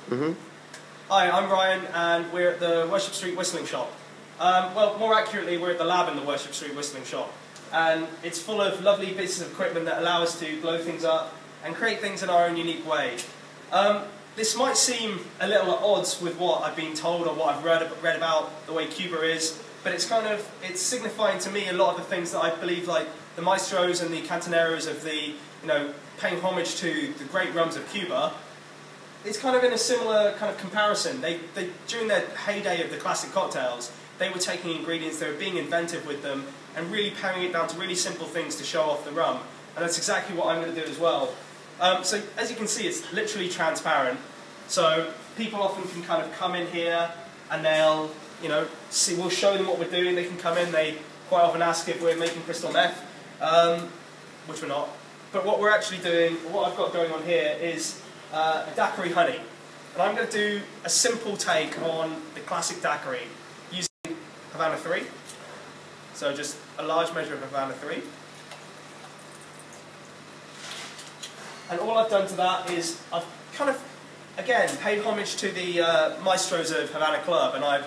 Mm-hmm. Hi, I'm Ryan, and we're at the Worship Street Whistling Shop. Well, more accurately, we're at the lab in the Worship Street Whistling Shop. And it's full of lovely pieces of equipment that allow us to blow things up and create things in our own unique way. This might seem a little at odds with what I've been told or what I've read about the way Cuba is, but it's signifying to me a lot of the things that I believe, like the maestros and the cantoneros of the, paying homage to the great rums of Cuba. It's kind of in a similar kind of comparison. They during their heyday of the classic cocktails, they were taking ingredients, they were being inventive with them, and really paring it down to really simple things to show off the rum. And that's exactly what I'm going to do as well. So as you can see, it's literally transparent. So people often can kind of come in here and they'll, see, we'll show them what we're doing. They can come in, they quite often ask if we're making crystal meth, which we're not. But what we're actually doing, what I've got going on here is a daiquiri honey. And I'm going to do a simple take on the classic daiquiri using Havana 3. So just a large measure of Havana 3. And all I've done to that is I've kind of, again, paid homage to the maestros of Havana Club, and I've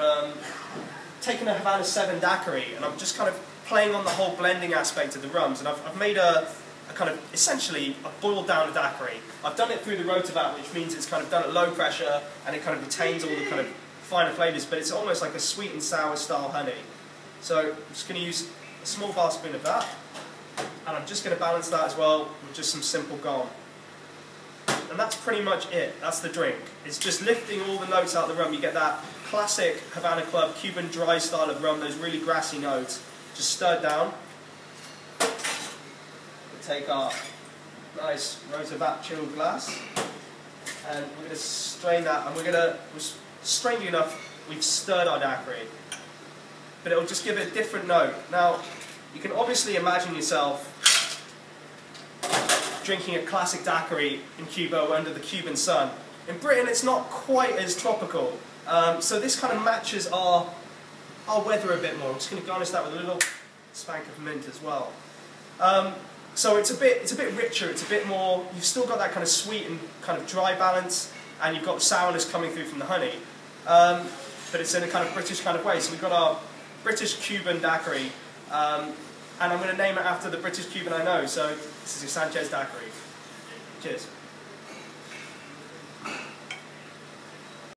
taken a Havana 7 daiquiri, and I'm just kind of playing on the whole blending aspect of the rums, and I've made a kind of, essentially, I've boiled down a daiquiri. I've done it through the rotovat, which means it's kind of done at low pressure, and it kind of retains all the kind of finer flavours, but it's almost like a sweet and sour style honey. So I'm just going to use a small bar spoon of that, and I'm just going to balance that as well with just some simple gum. And that's pretty much it. That's the drink. It's just lifting all the notes out of the rum. You get that classic Havana Club Cuban dry style of rum, those really grassy notes, just stirred down. We'll take our nice rotovat chilled glass, and we're going to strain that, and strangely enough, we've stirred our daiquiri. But it'll just give it a different note. Now, you can obviously imagine yourself drinking a classic daiquiri in Cuba under the Cuban sun. In Britain, it's not quite as tropical, so this kind of matches our weather a bit more. I'm just going to garnish that with a little spank of mint as well. So it's a bit richer. It's a bit more. You've still got that kind of sweet and kind of dry balance, and you've got the sourness coming through from the honey. But it's in a kind of British kind of way. So we've got our British Cuban daiquiri. And I'm going to name it after the British Cuban I know, so this is your Sanchez Daiquiri. Cheers.